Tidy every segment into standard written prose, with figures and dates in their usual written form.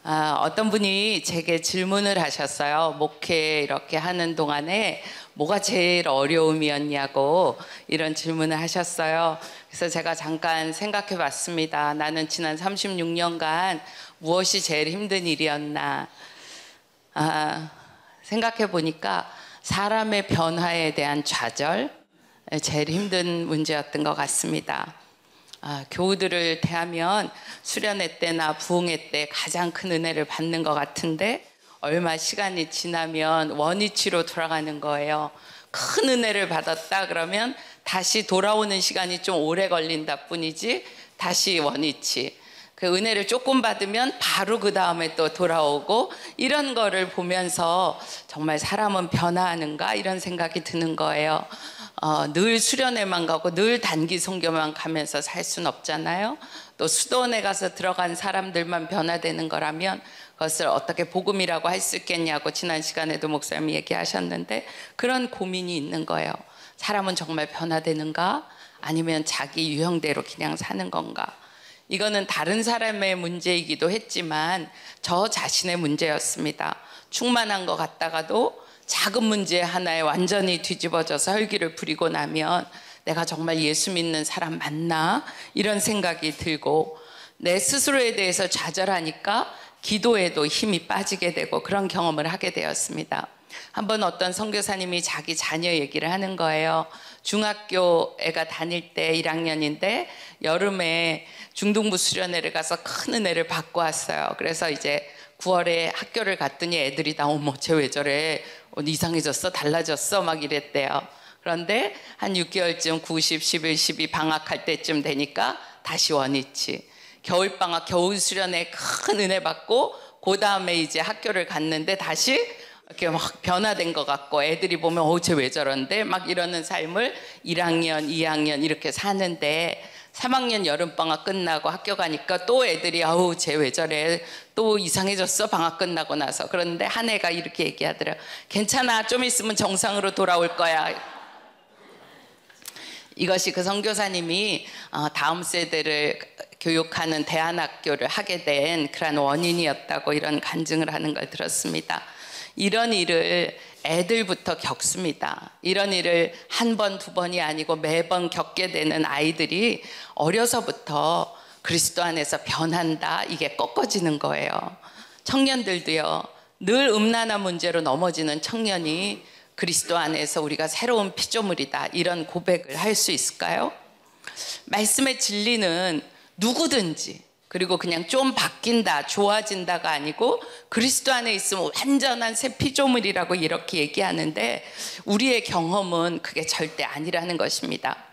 어떤 분이 제게 질문을 하셨어요. 목회 이렇게 하는 동안에 뭐가 제일 어려움이었냐고 이런 질문을 하셨어요. 그래서 제가 잠깐 생각해 봤습니다. 나는 지난 36년간 무엇이 제일 힘든 일이었나. 생각해 보니까 사람의 변화에 대한 좌절, 제일 힘든 문제였던 것 같습니다. 교우들을 대하면 수련회 때나 부흥회 때 가장 큰 은혜를 받는 것 같은데 얼마 시간이 지나면 원위치로 돌아가는 거예요. 큰 은혜를 받았다 그러면 다시 돌아오는 시간이 좀 오래 걸린다 뿐이지 다시 원위치. 그 은혜를 조금 받으면 바로 그 다음에 또 돌아오고 이런 거를 보면서 정말 사람은 변화하는가 이런 생각이 드는 거예요. 늘 수련회만 가고 늘 단기 선교만 가면서 살 수는 없잖아요. 또 수도원에 가서 들어간 사람들만 변화되는 거라면 그것을 어떻게 복음이라고 할 수 있겠냐고 지난 시간에도 목사님이 얘기하셨는데 그런 고민이 있는 거예요. 사람은 정말 변화되는가 아니면 자기 유형대로 그냥 사는 건가. 이거는 다른 사람의 문제이기도 했지만 저 자신의 문제였습니다. 충만한 것 같다가도 작은 문제 하나에 완전히 뒤집어져서 혈기를 부리고 나면 내가 정말 예수 믿는 사람 맞나? 이런 생각이 들고 내 스스로에 대해서 좌절하니까 기도에도 힘이 빠지게 되고 그런 경험을 하게 되었습니다. 한번 어떤 선교사님이 자기 자녀 얘기를 하는 거예요. 중학교 애가 다닐 때 1학년인데 여름에 중등부 수련회를 가서 큰 은혜를 받고 왔어요. 그래서 이제 9월에 학교를 갔더니 애들이 다 어머 쟤 왜 저래 이상해졌어 달라졌어 막 이랬대요. 그런데 한 6개월쯤 90, 11, 12 방학할 때쯤 되니까 다시 원위치. 겨울방학 겨울 수련회 큰 은혜 받고 그 다음에 이제 학교를 갔는데 다시 이렇게 막 변화된 것 같고 애들이 보면 쟤 왜 저런데 막 이러는 삶을 1학년, 2학년 이렇게 사는데 3학년 여름방학 끝나고 학교 가니까 또 애들이 쟤 왜 저래 또 이상해졌어 방학 끝나고 나서. 그런데 한 애가 이렇게 얘기하더라고요. 괜찮아 좀 있으면 정상으로 돌아올 거야. 이것이 그 선교사님이 다음 세대를 교육하는 대안학교를 하게 된 그런 원인이었다고 이런 간증을 하는 걸 들었습니다. 이런 일을 애들부터 겪습니다. 이런 일을 한 번, 두 번이 아니고 매번 겪게 되는 아이들이 어려서부터 그리스도 안에서 변한다. 이게 꺾어지는 거예요. 청년들도요. 늘 음란한 문제로 넘어지는 청년이 그리스도 안에서 우리가 새로운 피조물이다. 이런 고백을 할 수 있을까요? 말씀의 진리는 누구든지 그리고 그냥 좀 바뀐다, 좋아진다가 아니고 그리스도 안에 있으면 완전한 새 피조물이라고 이렇게 얘기하는데 우리의 경험은 그게 절대 아니라는 것입니다.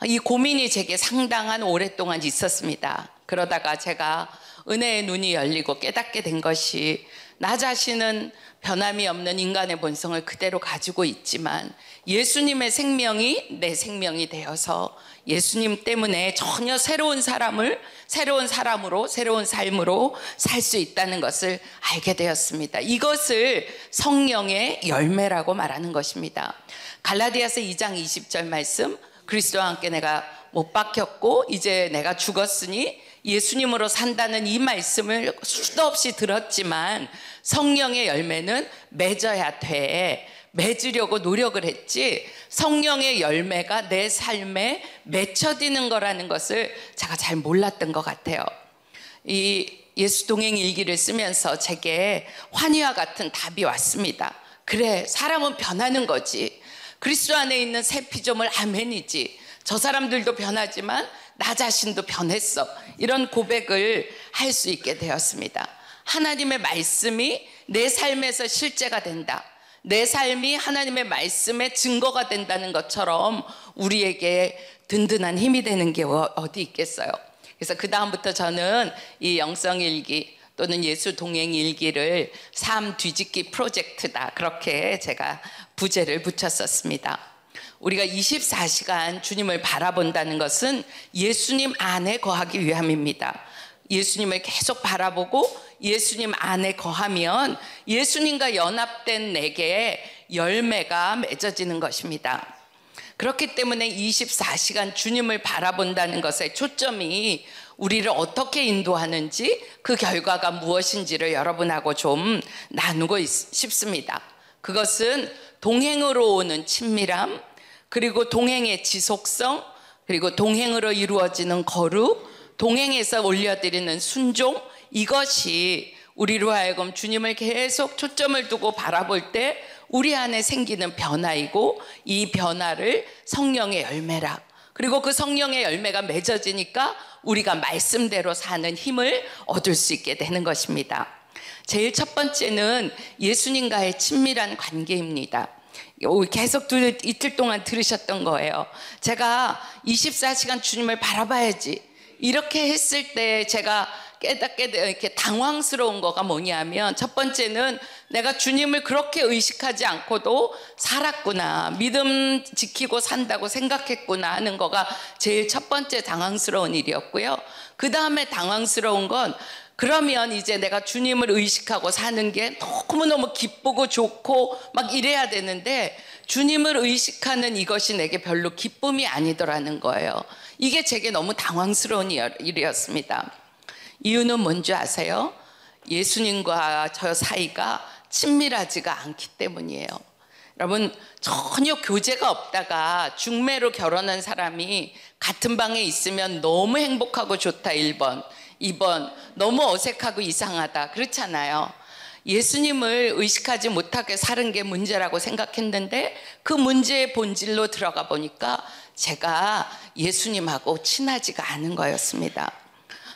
이 고민이 제게 상당한 오랫동안 있었습니다. 그러다가 제가 은혜의 눈이 열리고 깨닫게 된 것이 나 자신은 변함이 없는 인간의 본성을 그대로 가지고 있지만 예수님의 생명이 내 생명이 되어서 예수님 때문에 전혀 새로운 사람으로 새로운 삶으로 살 수 있다는 것을 알게 되었습니다. 이것을 성령의 열매라고 말하는 것입니다. 갈라디아서 2장 20절 말씀, 그리스도와 함께 내가 못 박혔고 이제 내가 죽었으니 예수님으로 산다는 이 말씀을 수도 없이 들었지만 성령의 열매는 맺어야 돼. 맺으려고 노력을 했지 성령의 열매가 내 삶에 맺혀지는 거라는 것을 제가 잘 몰랐던 것 같아요. 이 예수 동행 일기를 쓰면서 제게 환희와 같은 답이 왔습니다. 그래, 사람은 변하는 거지. 그리스도 안에 있는 새 피조물 아멘이지. 저 사람들도 변하지만 나 자신도 변했어. 이런 고백을 할 수 있게 되었습니다. 하나님의 말씀이 내 삶에서 실제가 된다. 내 삶이 하나님의 말씀의 증거가 된다는 것처럼 우리에게 든든한 힘이 되는 게 어디 있겠어요. 그래서 그 다음부터 저는 이 영성일기 또는 예수 동행일기를 삶 뒤집기 프로젝트다. 그렇게 제가 부제를 붙였었습니다. 우리가 24시간 주님을 바라본다는 것은 예수님 안에 거하기 위함입니다. 예수님을 계속 바라보고 예수님 안에 거하면 예수님과 연합된 내게 열매가 맺어지는 것입니다. 그렇기 때문에 24시간 주님을 바라본다는 것의 초점이 우리를 어떻게 인도하는지 그 결과가 무엇인지를 여러분하고 좀 나누고 싶습니다. 그것은 동행으로 오는 친밀함, 그리고 동행의 지속성, 그리고 동행으로 이루어지는 거룩, 동행에서 올려드리는 순종, 이것이 우리로 하여금 주님을 계속 초점을 두고 바라볼 때 우리 안에 생기는 변화이고, 이 변화를 성령의 열매라. 그리고 그 성령의 열매가 맺어지니까 우리가 말씀대로 사는 힘을 얻을 수 있게 되는 것입니다. 제일 첫 번째는 예수님과의 친밀한 관계입니다. 계속 이틀 동안 들으셨던 거예요. 제가 24시간 주님을 바라봐야지. 이렇게 했을 때 제가 깨닫게 이렇게 당황스러운 거가 뭐냐면, 첫 번째는 내가 주님을 그렇게 의식하지 않고도 살았구나, 믿음 지키고 산다고 생각했구나 하는 거가 제일 첫 번째 당황스러운 일이었고요. 그 다음에 당황스러운 건, 그러면 이제 내가 주님을 의식하고 사는 게 너무너무 기쁘고 좋고 막 이래야 되는데, 주님을 의식하는 이것이 내게 별로 기쁨이 아니더라는 거예요. 이게 제게 너무 당황스러운 일이었습니다. 이유는 뭔지 아세요? 예수님과 저 사이가 친밀하지가 않기 때문이에요. 여러분, 전혀 교제가 없다가 중매로 결혼한 사람이 같은 방에 있으면 너무 행복하고 좋다 1번, 2번 너무 어색하고 이상하다, 그렇잖아요. 예수님을 의식하지 못하게 사는 게 문제라고 생각했는데, 그 문제의 본질로 들어가 보니까 제가 예수님하고 친하지가 않은 거였습니다.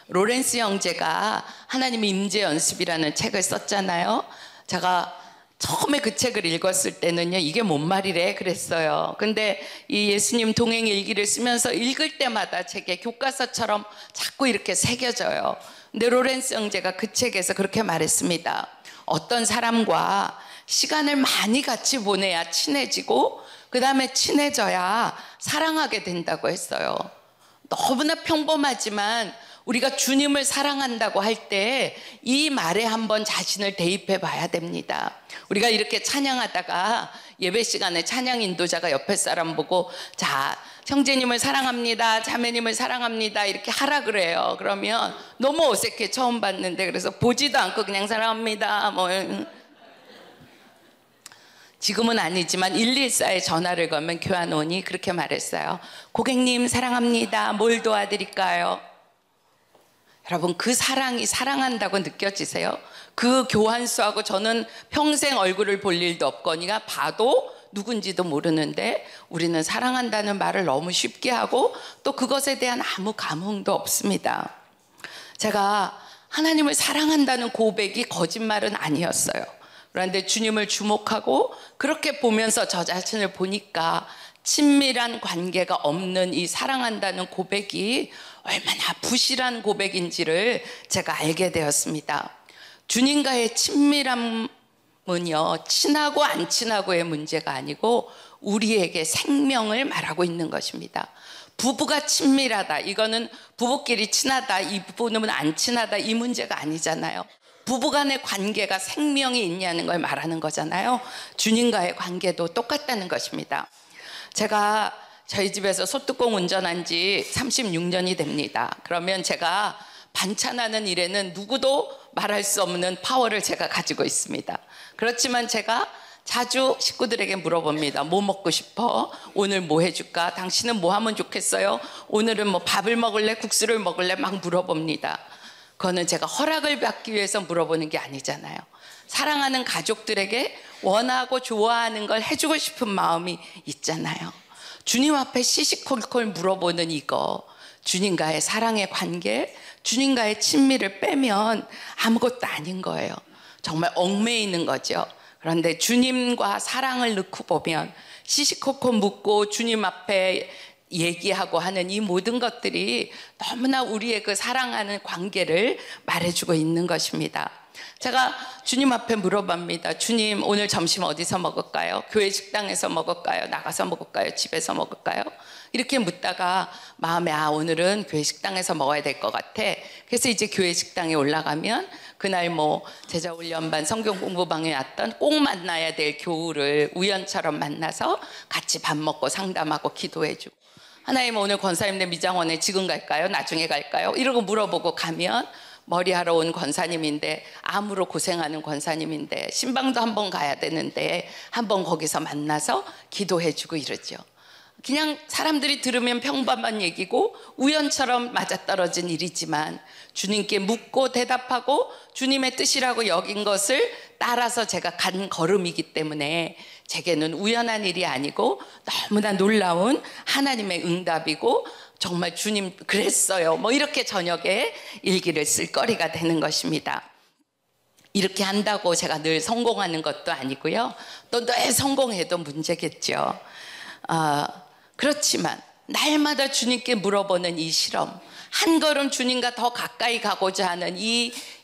로렌스 형제가 하나님의 임재 연습이라는 책을 썼잖아요. 제가 처음에 그 책을 읽었을 때는요, 이게 뭔 말이래 그랬어요. 근데 이 예수님 동행 일기를 쓰면서 읽을 때마다 제게 교과서처럼 자꾸 이렇게 새겨져요. 근데 로렌스 형제가 그 책에서 그렇게 말했습니다. 어떤 사람과 시간을 많이 같이 보내야 친해지고, 그 다음에 친해져야 사랑하게 된다고 했어요. 너무나 평범하지만 우리가 주님을 사랑한다고 할 때 이 말에 한번 자신을 대입해 봐야 됩니다. 우리가 이렇게 찬양하다가 예배 시간에 찬양 인도자가 옆에 사람 보고, 자, 형제님을 사랑합니다, 자매님을 사랑합니다 이렇게 하라 그래요. 그러면 너무 어색해, 처음 봤는데. 그래서 보지도 않고 그냥 사랑합니다 뭐. 지금은 아니지만 114에 전화를 걸면 교환원이 그렇게 말했어요. 고객님 사랑합니다, 뭘 도와드릴까요? 여러분, 그 사랑이 사랑한다고 느껴지세요? 그 교환수하고 저는 평생 얼굴을 볼 일도 없거니와 봐도 누군지도 모르는데, 우리는 사랑한다는 말을 너무 쉽게 하고 또 그것에 대한 아무 감흥도 없습니다. 제가 하나님을 사랑한다는 고백이 거짓말은 아니었어요. 그런데 주님을 주목하고 그렇게 보면서 저 자신을 보니까 친밀한 관계가 없는 이 사랑한다는 고백이 얼마나 부실한 고백인지를 제가 알게 되었습니다. 주님과의 친밀함은요, 친하고 안 친하고의 문제가 아니고 우리에게 생명을 말하고 있는 것입니다. 부부가 친밀하다, 이거는 부부끼리 친하다, 이 부부는 안 친하다, 이 문제가 아니잖아요. 부부간의 관계가 생명이 있냐는 걸 말하는 거잖아요. 주님과의 관계도 똑같다는 것입니다. 제가 저희 집에서 소뚜껑 운전한 지 36년이 됩니다. 그러면 제가 반찬하는 일에는 누구도 말할 수 없는 파워를 제가 가지고 있습니다. 그렇지만 제가 자주 식구들에게 물어봅니다. 뭐 먹고 싶어? 오늘 뭐 해줄까? 당신은 뭐 하면 좋겠어요? 오늘은 뭐 밥을 먹을래? 국수를 먹을래? 막 물어봅니다. 그거는 제가 허락을 받기 위해서 물어보는 게 아니잖아요. 사랑하는 가족들에게 원하고 좋아하는 걸 해주고 싶은 마음이 있잖아요. 주님 앞에 시시콜콜 물어보는 이거, 주님과의 사랑의 관계, 주님과의 친밀을 빼면 아무것도 아닌 거예요. 정말 얽매이는 거죠. 그런데 주님과 사랑을 넣고 보면 시시콜콜 묻고 주님 앞에 얘기하고 하는 이 모든 것들이 너무나 우리의 그 사랑하는 관계를 말해주고 있는 것입니다. 제가 주님 앞에 물어봅니다. 주님, 오늘 점심 어디서 먹을까요? 교회 식당에서 먹을까요? 나가서 먹을까요? 집에서 먹을까요? 이렇게 묻다가 마음에, 오늘은 교회 식당에서 먹어야 될 것 같아. 그래서 이제 교회 식당에 올라가면 그날 뭐 제자훈련반 성경 공부방에 왔던 꼭 만나야 될 교우를 우연처럼 만나서 같이 밥 먹고 상담하고 기도해주고, 하나님 오늘 권사님네 미장원에 지금 갈까요? 나중에 갈까요? 이러고 물어보고 가면 머리하러 온 권사님인데, 암으로 고생하는 권사님인데 신방도 한번 가야 되는데 한번 거기서 만나서 기도해주고 이러죠. 그냥 사람들이 들으면 평범한 얘기고 우연처럼 맞아떨어진 일이지만 주님께 묻고 대답하고 주님의 뜻이라고 여긴 것을 따라서 제가 간 걸음이기 때문에 제게는 우연한 일이 아니고 너무나 놀라운 하나님의 응답이고, 정말 주님 그랬어요 뭐 이렇게 저녁에 일기를 쓸 거리가 되는 것입니다. 이렇게 한다고 제가 늘 성공하는 것도 아니고요, 또 늘 성공해도 문제겠죠. 그렇지만 날마다 주님께 물어보는 이 실험, 한 걸음 주님과 더 가까이 가고자 하는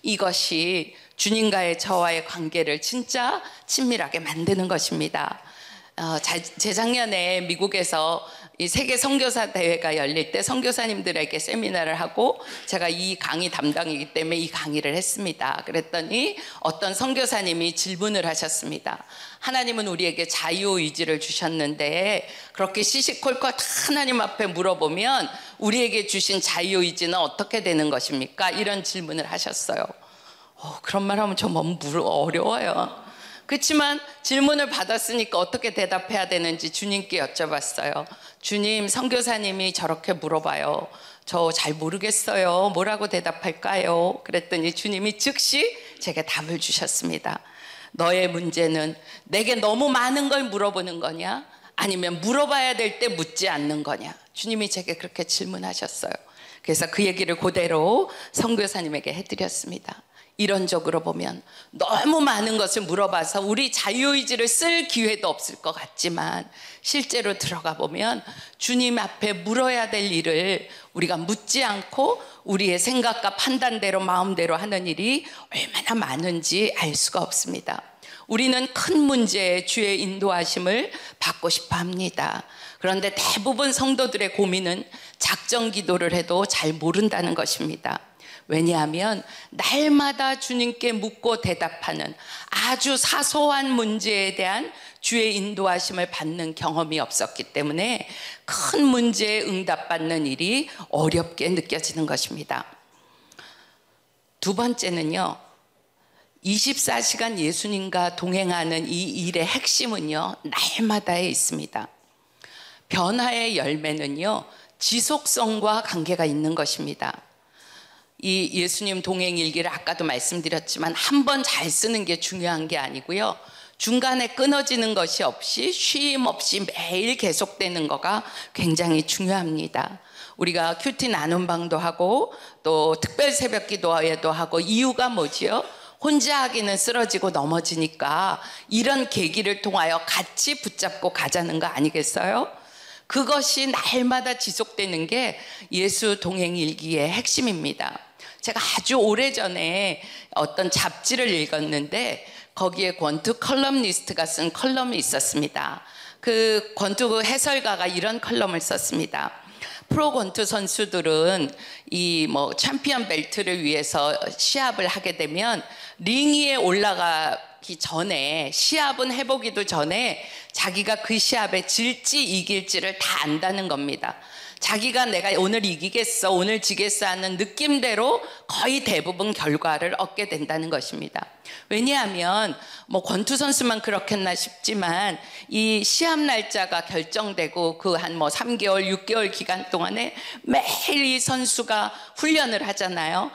이것이 주님과의 저와의 관계를 진짜 친밀하게 만드는 것입니다. 재작년에 미국에서 이 세계 선교사 대회가 열릴 때 선교사님들에게 세미나를 하고 제가 이 강의 담당이기 때문에 이 강의를 했습니다. 그랬더니 어떤 선교사님이 질문을 하셨습니다. 하나님은 우리에게 자유의지를 주셨는데 그렇게 시시콜콜 다 하나님 앞에 물어보면 우리에게 주신 자유의지는 어떻게 되는 것입니까? 이런 질문을 하셨어요. 그런 말 하면 좀 어려워요. 그렇지만 질문을 받았으니까 어떻게 대답해야 되는지 주님께 여쭤봤어요. 주님, 선교사님이 저렇게 물어봐요. 저 잘 모르겠어요. 뭐라고 대답할까요? 그랬더니 주님이 즉시 제게 답을 주셨습니다. 너의 문제는 내게 너무 많은 걸 물어보는 거냐? 아니면 물어봐야 될 때 묻지 않는 거냐? 주님이 제게 그렇게 질문하셨어요. 그래서 그 얘기를 그대로 선교사님에게 해드렸습니다. 이론적으로 보면 너무 많은 것을 물어봐서 우리 자유의지를 쓸 기회도 없을 것 같지만 실제로 들어가 보면 주님 앞에 물어야 될 일을 우리가 묻지 않고 우리의 생각과 판단대로 마음대로 하는 일이 얼마나 많은지 알 수가 없습니다. 우리는 큰 문제에 주의 인도하심을 받고 싶어 합니다. 그런데 대부분 성도들의 고민은 작정 기도를 해도 잘 모른다는 것입니다. 왜냐하면 날마다 주님께 묻고 대답하는 아주 사소한 문제에 대한 주의 인도하심을 받는 경험이 없었기 때문에 큰 문제에 응답받는 일이 어렵게 느껴지는 것입니다. 두 번째는요, 24시간 예수님과 동행하는 이 일의 핵심은요, 날마다에 있습니다. 변화의 열매는요, 지속성과 관계가 있는 것입니다. 이 예수님 동행 일기를 아까도 말씀드렸지만 한 번 잘 쓰는 게 중요한 게 아니고요, 중간에 끊어지는 것이 없이 쉼 없이 매일 계속되는 거가 굉장히 중요합니다. 우리가 큐티 나눔방도 하고 또 특별 새벽 기도회도 하고, 이유가 뭐지요? 혼자 하기는 쓰러지고 넘어지니까 이런 계기를 통하여 같이 붙잡고 가자는 거 아니겠어요? 그것이 날마다 지속되는 게 예수 동행 일기의 핵심입니다. 제가 아주 오래전에 어떤 잡지를 읽었는데 거기에 권투 컬럼니스트가 쓴 컬럼이 있었습니다. 그 권투 해설가가 이런 컬럼을 썼습니다. 프로 권투 선수들은 이 챔피언 벨트를 위해서 시합을 하게 되면 링 위에 올라가기 전에, 시합은 해보기도 전에 자기가 그 시합에 질지 이길지를 다 안다는 겁니다. 자기가 내가 오늘 이기겠어, 오늘 지겠어 하는 느낌대로 거의 대부분 결과를 얻게 된다는 것입니다. 왜냐하면 권투 선수만 그렇겠나 싶지만 이 시합 날짜가 결정되고 그 한 3개월, 6개월 기간 동안에 매일 이 선수가 훈련을 하잖아요.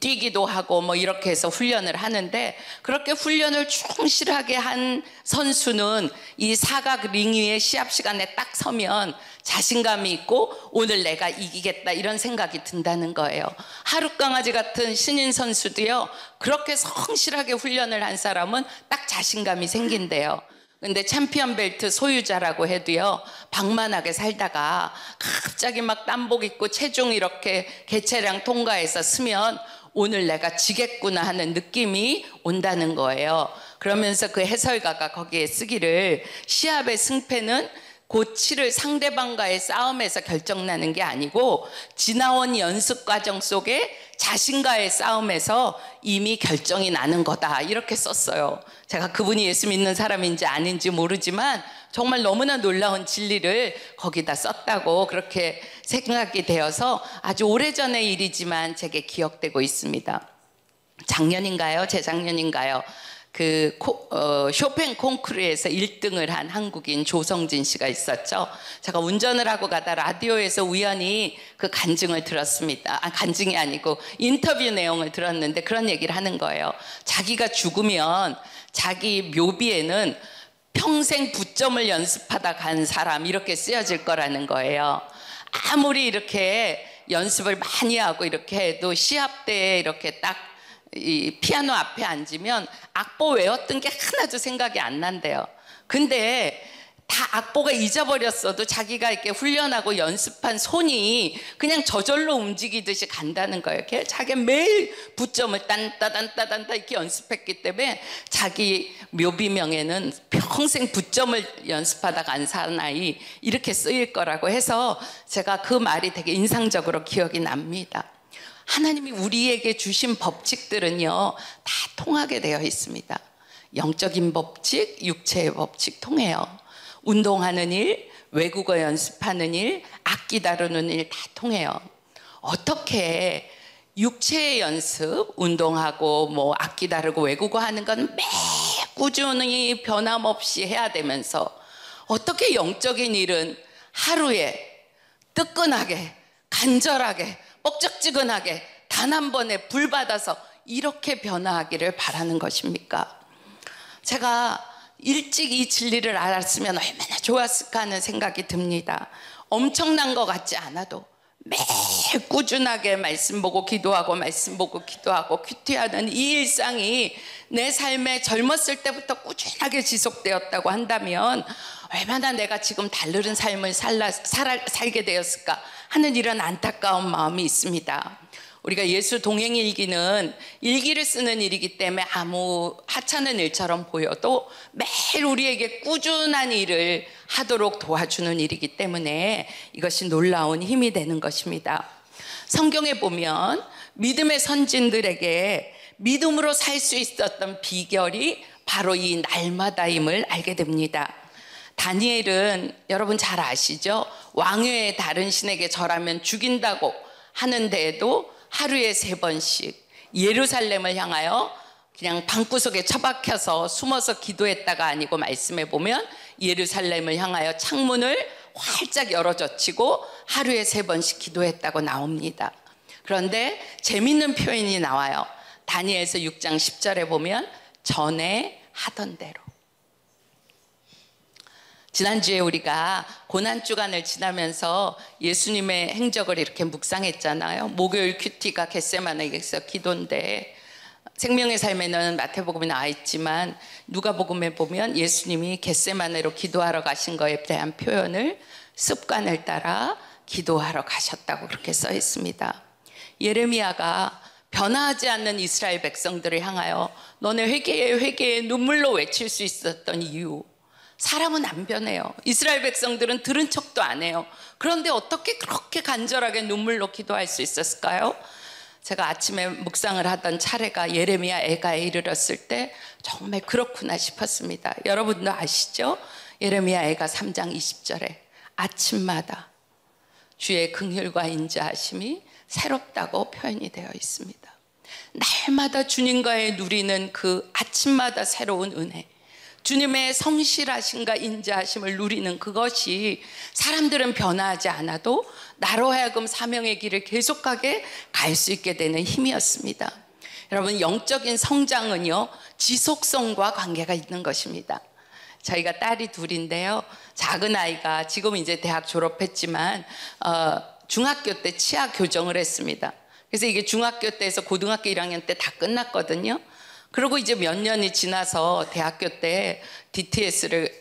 뛰기도 하고 이렇게 해서 훈련을 하는데, 그렇게 훈련을 충실하게 한 선수는 이 사각 링 위에 시합 시간에 딱 서면 자신감이 있고 오늘 내가 이기겠다 이런 생각이 든다는 거예요. 하룻강아지 같은 신인 선수도요, 그렇게 성실하게 훈련을 한 사람은 딱 자신감이 생긴대요. 근데 챔피언 벨트 소유자라고 해도요, 방만하게 살다가 갑자기 땀복 입고 체중 이렇게 개체량 통과해서 쓰면 오늘 내가 지겠구나 하는 느낌이 온다는 거예요. 그러면서 그 해설가가 거기에 쓰기를, 시합의 승패는 고치를 상대방과의 싸움에서 결정나는 게 아니고 지나온 연습 과정 속에 자신과의 싸움에서 이미 결정이 나는 거다, 이렇게 썼어요. 제가 그분이 예수 믿는 사람인지 아닌지 모르지만 정말 너무나 놀라운 진리를 거기다 썼다고 그렇게 생각이 되어서 아주 오래전의 일이지만 제게 기억되고 있습니다. 작년인가요? 재작년인가요? 쇼팽 콩쿠르에서 1등을 한 한국인 조성진 씨가 있었죠. 제가 운전을 하고 가다 라디오에서 우연히 그 간증을 들었습니다. 간증이 아니고 인터뷰 내용을 들었는데 그런 얘기를 하는 거예요. 자기가 죽으면 자기 묘비에는 평생 부점을 연습하다 간 사람, 이렇게 쓰여질 거라는 거예요. 아무리 이렇게 연습을 많이 하고 이렇게 해도 시합 때에 이렇게 딱 이 피아노 앞에 앉으면 악보 외웠던 게 하나도 생각이 안 난대요. 근데 다 악보가 잊어버렸어도 자기가 이렇게 훈련하고 연습한 손이 그냥 저절로 움직이듯이 간다는 거예요. 자기 매일 부점을 딴따단따단따 이렇게 연습했기 때문에 자기 묘비명에는 평생 부점을 연습하다 간 사나이, 이렇게 쓰일 거라고 해서 제가 그 말이 되게 인상적으로 기억이 납니다. 하나님이 우리에게 주신 법칙들은요, 다 통하게 되어 있습니다. 영적인 법칙, 육체의 법칙 통해요. 운동하는 일, 외국어 연습하는 일, 악기 다루는 일 다 통해요. 어떻게 육체의 연습, 운동하고 뭐 악기 다루고 외국어 하는 건 매 꾸준히 변함없이 해야 되면서 어떻게 영적인 일은 하루에 뜨끈하게, 간절하게, 뻑적지근하게 단 한 번에 불 받아서 이렇게 변화하기를 바라는 것입니까? 제가 일찍 이 진리를 알았으면 얼마나 좋았을까 하는 생각이 듭니다. 엄청난 것 같지 않아도 매일 꾸준하게 말씀 보고 기도하고 말씀 보고 기도하고 큐티하는 이 일상이 내 삶에 젊었을 때부터 꾸준하게 지속되었다고 한다면 얼마나 내가 지금 다른 삶을 살게 되었을까 하는 이런 안타까운 마음이 있습니다. 우리가 예수 동행 일기는 일기를 쓰는 일이기 때문에 아무 하찮은 일처럼 보여도 매일 우리에게 꾸준한 일을 하도록 도와주는 일이기 때문에 이것이 놀라운 힘이 되는 것입니다. 성경에 보면 믿음의 선진들에게 믿음으로 살 수 있었던 비결이 바로 이 날마다임을 알게 됩니다. 다니엘은 여러분 잘 아시죠? 왕외의 다른 신에게 절하면 죽인다고 하는데도 하루에 3번씩 예루살렘을 향하여 그냥 방구석에 처박혀서 숨어서 기도했다가 아니고 말씀해 보면 예루살렘을 향하여 창문을 활짝 열어젖히고 하루에 3번씩 기도했다고 나옵니다. 그런데 재밌는 표현이 나와요. 다니엘서 6장 10절에 보면 전에 하던 대로. 지난주에 우리가 고난주간을 지나면서 예수님의 행적을 이렇게 묵상했잖아요. 목요일 큐티가 겟세마네에서 기도인데 생명의 삶에는 마태복음이 나와 있지만 누가복음에 보면 예수님이 겟세마네로 기도하러 가신 것에 대한 표현을 습관을 따라 기도하러 가셨다고 그렇게 써 있습니다. 예레미야가 변화하지 않는 이스라엘 백성들을 향하여 너네 회개해 회개해 눈물로 외칠 수 있었던 이유, 사람은 안 변해요. 이스라엘 백성들은 들은 척도 안 해요. 그런데 어떻게 그렇게 간절하게 눈물로 기도할 수 있었을까요? 제가 아침에 묵상을 하던 차례가 예레미야 애가에 이르렀을 때 정말 그렇구나 싶었습니다. 여러분도 아시죠? 예레미야 애가 3장 20절에 아침마다 주의 긍휼과 인자하심이 새롭다고 표현이 되어 있습니다. 날마다 주님과의 누리는 그 아침마다 새로운 은혜, 주님의 성실하심과 인자하심을 누리는 그것이 사람들은 변화하지 않아도 나로 하여금 사명의 길을 계속하게 갈 수 있게 되는 힘이었습니다. 여러분, 영적인 성장은요, 지속성과 관계가 있는 것입니다. 저희가 딸이 둘인데요, 작은 아이가 지금 이제 대학 졸업했지만 중학교 때 치아 교정을 했습니다. 그래서 이게 중학교 때에서 고등학교 1학년 때 다 끝났거든요. 그리고 이제 몇 년이 지나서 대학교 때 DTS를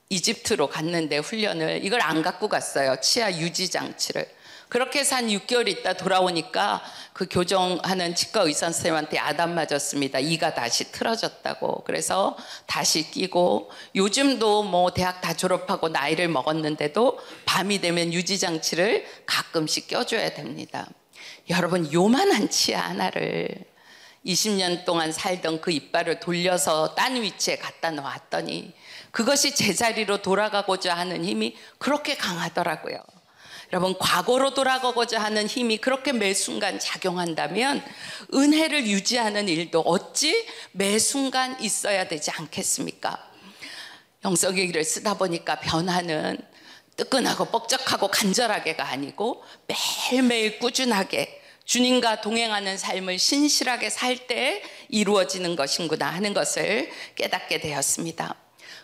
이집트로 갔는데 훈련을 이걸 안 갖고 갔어요. 치아 유지 장치를. 그렇게 해서 한 6개월 있다 돌아오니까 그 교정하는 치과 의사 선생님한테 야단 맞았습니다. 이가 다시 틀어졌다고. 그래서 다시 끼고, 요즘도 뭐 대학 다 졸업하고 나이를 먹었는데도 밤이 되면 유지장치를 가끔씩 껴줘야 됩니다. 여러분, 요만한 치아 하나를 20년 동안 살던 그 이빨을 돌려서 딴 위치에 갖다 놓았더니 그것이 제자리로 돌아가고자 하는 힘이 그렇게 강하더라고요. 여러분, 과거로 돌아가고자 하는 힘이 그렇게 매 순간 작용한다면 은혜를 유지하는 일도 어찌 매 순간 있어야 되지 않겠습니까? 영성의 길을 쓰다 보니까 변화는 뜨끈하고 뻑적하고 간절하게가 아니고 매일매일 꾸준하게 주님과 동행하는 삶을 신실하게 살 때 이루어지는 것이구나 하는 것을 깨닫게 되었습니다.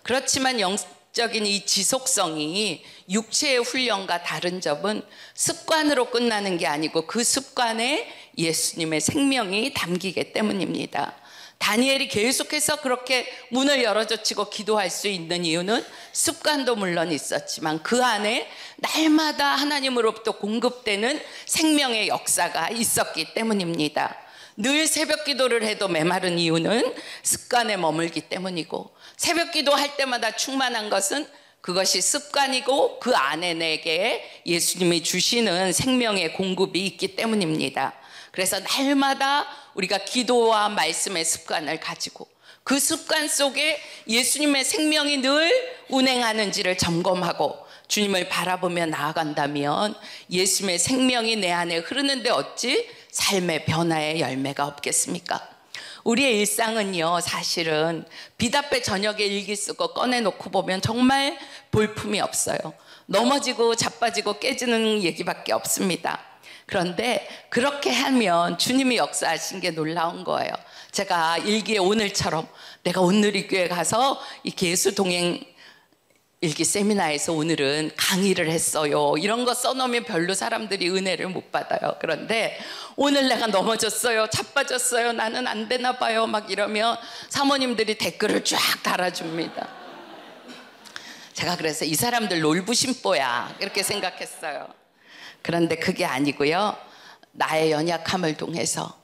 그렇지만 영적인 이 지속성이 육체의 훈련과 다른 점은 습관으로 끝나는 게 아니고 그 습관에 예수님의 생명이 담기기 때문입니다. 다니엘이 계속해서 그렇게 문을 열어젖히고 기도할 수 있는 이유는 습관도 물론 있었지만 그 안에 날마다 하나님으로부터 공급되는 생명의 역사가 있었기 때문입니다. 늘 새벽 기도를 해도 메마른 이유는 습관에 머물기 때문이고, 새벽 기도할 때마다 충만한 것은 그것이 습관이고 그 안에 내게 예수님이 주시는 생명의 공급이 있기 때문입니다. 그래서 날마다 우리가 기도와 말씀의 습관을 가지고 그 습관 속에 예수님의 생명이 늘 운행하는지를 점검하고 주님을 바라보며 나아간다면 예수님의 생명이 내 안에 흐르는데 어찌 삶의 변화의 열매가 없겠습니까? 우리의 일상은요, 사실은 빛 앞에 저녁에 일기 쓰고 꺼내놓고 보면 정말 볼품이 없어요. 넘어지고 자빠지고 깨지는 얘기밖에 없습니다. 그런데 그렇게 하면 주님이 역사하신 게 놀라운 거예요. 제가 일기에 오늘처럼 내가 오늘이교회 가서 이 예수 동행 일기 세미나에서 오늘은 강의를 했어요, 이런 거 써놓으면 별로 사람들이 은혜를 못 받아요. 그런데 오늘 내가 넘어졌어요, 자빠졌어요, 나는 안 되나 봐요 막 이러면 사모님들이 댓글을 쫙 달아줍니다. 제가 그래서 이 사람들 놀부심보야 이렇게 생각했어요. 그런데 그게 아니고요, 나의 연약함을 통해서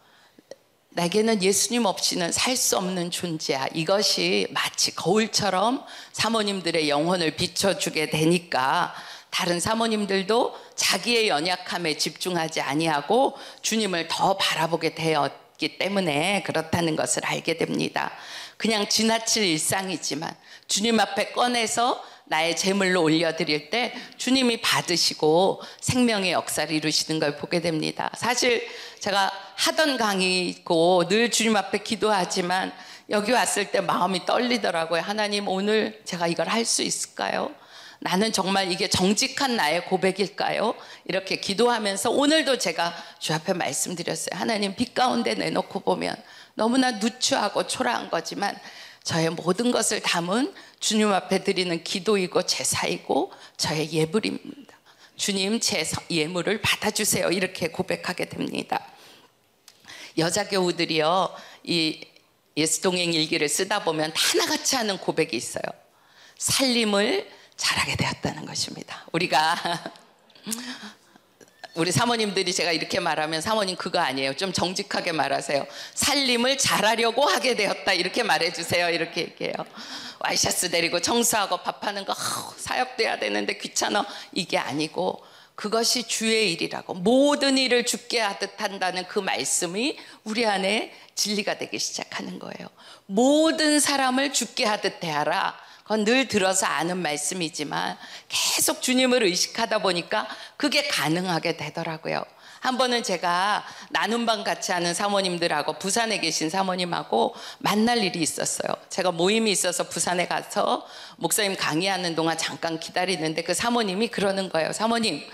내게는 예수님 없이는 살 수 없는 존재야, 이것이 마치 거울처럼 사모님들의 영혼을 비춰주게 되니까 다른 사모님들도 자기의 연약함에 집중하지 아니하고 주님을 더 바라보게 되었기 때문에 그렇다는 것을 알게 됩니다. 그냥 지나칠 일상이지만 주님 앞에 꺼내서 나의 제물로 올려드릴 때 주님이 받으시고 생명의 역사를 이루시는 걸 보게 됩니다. 사실 제가 하던 강의고 늘 주님 앞에 기도하지만 여기 왔을 때 마음이 떨리더라고요. 하나님, 오늘 제가 이걸 할 수 있을까요? 나는 정말 이게 정직한 나의 고백일까요? 이렇게 기도하면서 오늘도 제가 주 앞에 말씀드렸어요. 하나님, 빛 가운데 내놓고 보면 너무나 누추하고 초라한 거지만 저의 모든 것을 담은 주님 앞에 드리는 기도이고 제사이고 저의 예물입니다. 주님, 제 예물을 받아주세요. 이렇게 고백하게 됩니다. 여자 교우들이요, 이 예수동행 일기를 쓰다 보면 하나같이 하는 고백이 있어요. 살림을 잘하게 되었다는 것입니다. 우리 사모님들이 제가 이렇게 말하면 사모님 그거 아니에요, 좀 정직하게 말하세요. 살림을 잘하려고 하게 되었다 이렇게 말해주세요. 이렇게 얘기해요. 와이셔츠 내리고 청소하고 밥하는 거 사역돼야 되는데 귀찮아, 이게 아니고 그것이 주의 일이라고, 모든 일을 주께 하듯 한다는 그 말씀이 우리 안에 진리가 되기 시작하는 거예요. 모든 사람을 주께 하듯 대하라, 그건 늘 들어서 아는 말씀이지만 계속 주님을 의식하다 보니까 그게 가능하게 되더라고요. 한 번은 제가 나눔방 같이 하는 사모님들하고 부산에 계신 사모님하고 만날 일이 있었어요. 제가 모임이 있어서 부산에 가서 목사님 강의하는 동안 잠깐 기다리는데 그 사모님이 그러는 거예요. 사모님,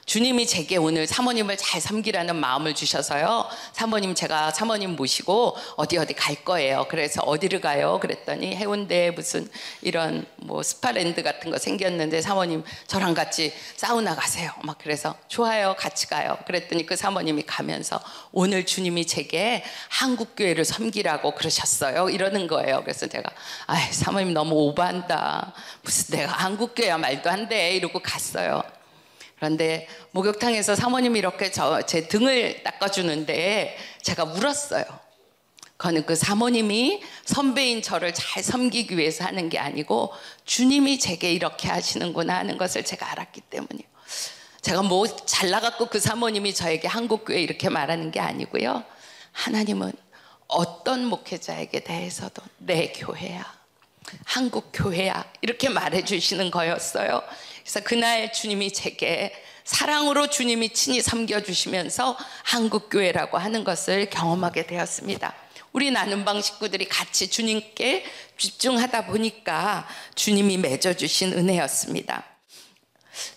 주님이 제게 오늘 사모님을 잘 섬기라는 마음을 주셔서요, 사모님, 제가 사모님 모시고 어디 갈 거예요. 그래서 어디를 가요? 그랬더니 해운대에 무슨 이런 뭐 스파랜드 같은 거 생겼는데 사모님 저랑 같이 사우나 가세요. 막 그래서 좋아요, 같이 가요. 그랬더니 그 사모님이 가면서 오늘 주님이 제게 한국교회를 섬기라고 그러셨어요, 이러는 거예요. 그래서 제가 사모님 너무 오버한다, 무슨 내가 한국교회야 말도 안 돼, 이러고 갔어요. 그런데 목욕탕에서 사모님이 이렇게 제 등을 닦아주는데 제가 울었어요. 그거는 그 사모님이 선배인 저를 잘 섬기기 위해서 하는 게 아니고 주님이 제게 이렇게 하시는구나 하는 것을 제가 알았기 때문이에요. 제가 뭐 잘나갖고 그 사모님이 저에게 한국교회 이렇게 말하는 게 아니고요. 하나님은 어떤 목회자에게 대해서도 내 교회야, 한국교회야 이렇게 말해주시는 거였어요. 그래서 그날 주님이 제게 사랑으로 주님이 친히 섬겨주시면서 한국교회라고 하는 것을 경험하게 되었습니다. 우리 나눔방 식구들이 같이 주님께 집중하다 보니까 주님이 맺어주신 은혜였습니다.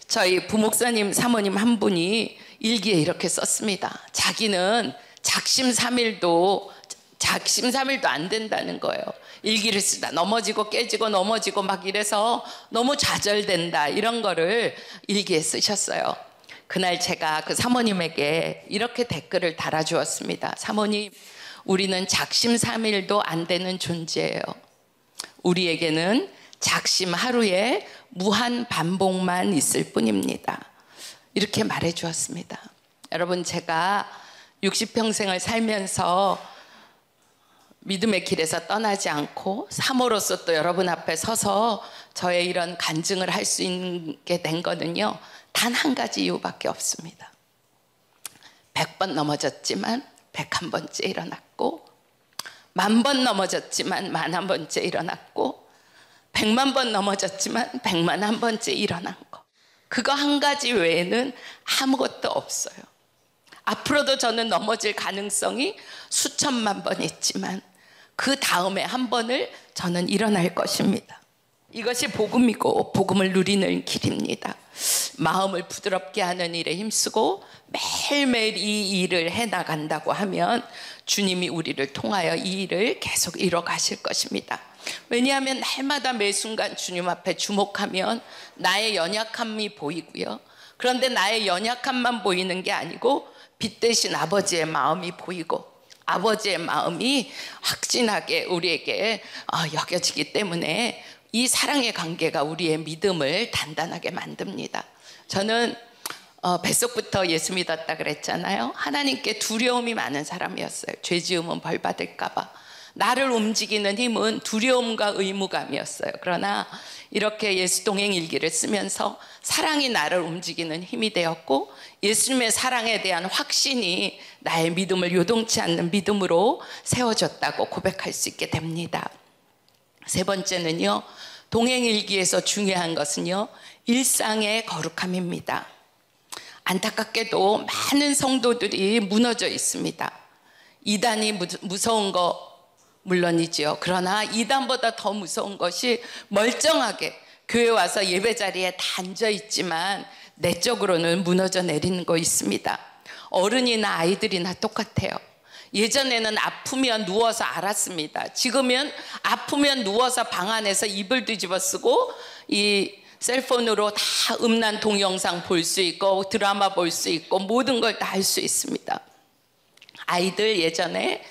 저희 부목사님 사모님 한 분이 일기에 이렇게 썼습니다. 자기는 작심삼일도 안 된다는 거예요. 일기를 쓰다 넘어지고 깨지고 넘어지고 막 이래서 너무 좌절된다 이런 거를 일기에 쓰셨어요. 그날 제가 그 사모님에게 이렇게 댓글을 달아주었습니다. 사모님, 우리는 작심삼일도 안 되는 존재예요. 우리에게는 작심 하루에 무한 반복만 있을 뿐입니다. 이렇게 말해 주었습니다. 여러분, 제가 60평생을 살면서 믿음의 길에서 떠나지 않고 사모로서 또 여러분 앞에 서서 저의 이런 간증을 할 수 있게 된 거는요, 단 한 가지 이유밖에 없습니다. 100번 넘어졌지만 101번째 일어났고, 10,000번 넘어졌지만 10,000번째 일어났고, 100만 번 넘어졌지만 1,000,001번째 일어난 거. 그거 한 가지 외에는 아무것도 없어요. 앞으로도 저는 넘어질 가능성이 수천만 번 있지만 그 다음에 한 번을 저는 일어날 것입니다. 이것이 복음이고 복음을 누리는 길입니다. 마음을 부드럽게 하는 일에 힘쓰고 매일매일 이 일을 해나간다고 하면 주님이 우리를 통하여 이 일을 계속 이뤄가실 것입니다. 왜냐하면 날마다 매 순간 주님 앞에 주목하면 나의 연약함이 보이고요. 그런데 나의 연약함만 보이는 게 아니고 빛 대신 아버지의 마음이 보이고 아버지의 마음이 확진하게 우리에게 여겨지기 때문에 이 사랑의 관계가 우리의 믿음을 단단하게 만듭니다. 저는 뱃속부터 예수 믿었다 그랬잖아요. 하나님께 두려움이 많은 사람이었어요. 죄 지으면 벌 받을까 봐. 나를 움직이는 힘은 두려움과 의무감이었어요. 그러나 이렇게 예수 동행 일기를 쓰면서 사랑이 나를 움직이는 힘이 되었고 예수님의 사랑에 대한 확신이 나의 믿음을 요동치 않는 믿음으로 세워졌다고 고백할 수 있게 됩니다. 세 번째는요, 동행 일기에서 중요한 것은요, 일상의 거룩함입니다. 안타깝게도 많은 성도들이 무너져 있습니다. 이단이 무서운 거 물론이지요. 그러나 이단보다 더 무서운 것이 멀쩡하게 교회 와서 예배 자리에 다 앉아 있지만 내적으로는 무너져 내리는 거 있습니다. 어른이나 아이들이나 똑같아요. 예전에는 아프면 누워서 알았습니다. 지금은 아프면 누워서 방 안에서 이불 뒤집어 쓰고 이 셀폰으로 다 음란 동영상 볼 수 있고 드라마 볼 수 있고 모든 걸 다 할 수 있습니다. 아이들 예전에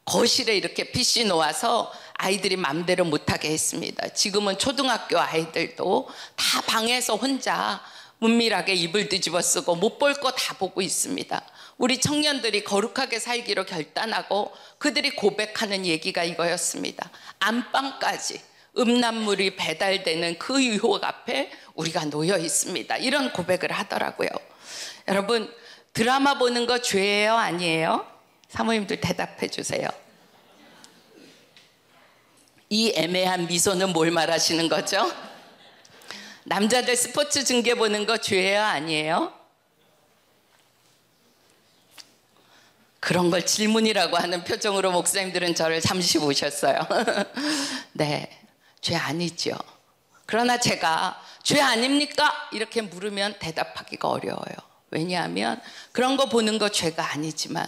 거실에 이렇게 PC 놓아서 아이들이 맘대로 못하게 했습니다. 지금은 초등학교 아이들도 다 방에서 혼자 은밀하게 이불 뒤집어 쓰고 못 볼 거 다 보고 있습니다. 우리 청년들이 거룩하게 살기로 결단하고 그들이 고백하는 얘기가 이거였습니다. 안방까지 음란물이 배달되는 그 유혹 앞에 우리가 놓여 있습니다. 이런 고백을 하더라고요. 여러분, 드라마 보는 거 죄예요, 아니에요? 사모님들 대답해 주세요. 이 애매한 미소는 뭘 말하시는 거죠? 남자들 스포츠 중계 보는 거 죄예요, 아니에요? 그런 걸 질문이라고 하는 표정으로 목사님들은 저를 잠시 보셨어요. 네, 죄 아니죠. 그러나 제가 죄 아닙니까? 이렇게 물으면 대답하기가 어려워요. 왜냐하면 그런 거 보는 거 죄가 아니지만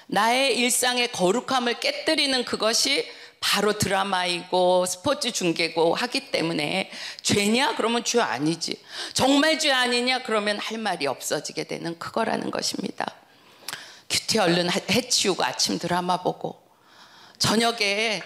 나의 일상의 거룩함을 깨뜨리는 그것이 바로 드라마이고 스포츠 중계고 하기 때문에 죄냐? 그러면 죄 아니지. 정말 죄 아니냐? 그러면 할 말이 없어지게 되는 그거라는 것입니다. 큐티 얼른 해치우고 아침 드라마 보고 저녁에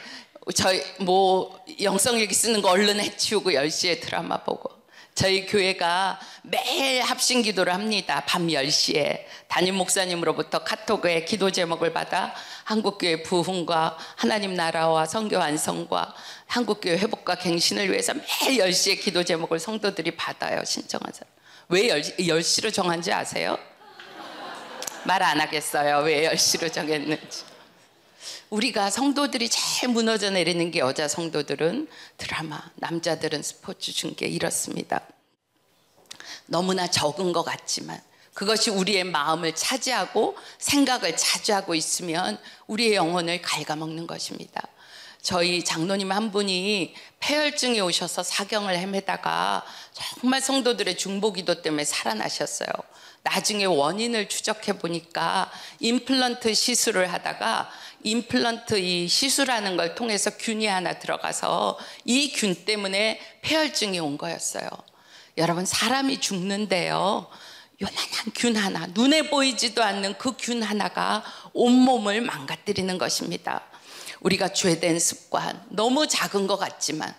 영성일기 쓰는 거 얼른 해치우고 10시에 드라마 보고 저희 교회가 매일 합심 기도를 합니다. 밤 10시에 담임 목사님으로부터 카톡에 기도 제목을 받아 한국교회 부흥과 하나님 나라와 선교 완성과 한국교회 회복과 갱신을 위해서 매일 10시에 기도 제목을 성도들이 받아요. 신청한 사람. 왜 10시로 정한지 아세요? 말 안 하겠어요. 왜 10시로 정했는지. 우리가 성도들이 제일 무너져 내리는 게 여자 성도들은 드라마, 남자들은 스포츠 중계 이렇습니다. 너무나 적은 것 같지만 그것이 우리의 마음을 차지하고 생각을 차지하고 있으면 우리의 영혼을 갉아먹는 것입니다. 저희 장로님 한 분이 폐혈증이 오셔서 사경을 헤매다가 정말 성도들의 중보기도 때문에 살아나셨어요. 나중에 원인을 추적해 보니까 임플란트 시술을 하다가 임플란트 이 시술하는 걸 통해서 균이 하나 들어가서 이 균 때문에 폐혈증이 온 거였어요. 여러분, 사람이 죽는데요, 요만한 균 하나, 눈에 보이지도 않는 그 균 하나가 온몸을 망가뜨리는 것입니다. 우리가 죄된 습관, 너무 작은 것 같지만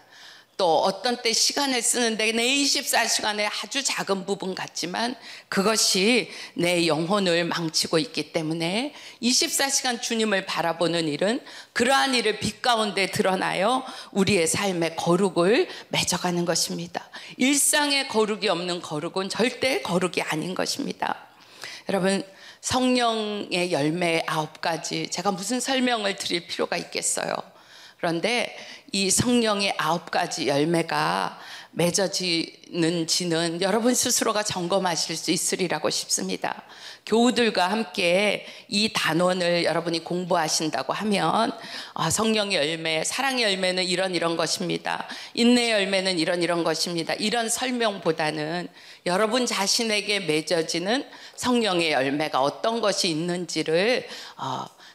또 어떤 때 시간을 쓰는데 내 24시간의 아주 작은 부분 같지만 그것이 내 영혼을 망치고 있기 때문에 24시간 주님을 바라보는 일은 그러한 일을 빛 가운데 드러나요 우리의 삶의 거룩을 맺어가는 것입니다. 일상의 거룩이 없는 거룩은 절대 거룩이 아닌 것입니다. 여러분, 성령의 열매 9가지, 제가 무슨 설명을 드릴 필요가 있겠어요. 그런데 이 성령의 9가지 열매가 맺어지는지는 여러분 스스로가 점검하실 수 있으리라고 싶습니다. 교우들과 함께 이 단원을 여러분이 공부하신다고 하면 성령의 열매, 사랑의 열매는 이런 것입니다. 인내의 열매는 이런 것입니다. 이런 설명보다는 여러분 자신에게 맺어지는 성령의 열매가 어떤 것이 있는지를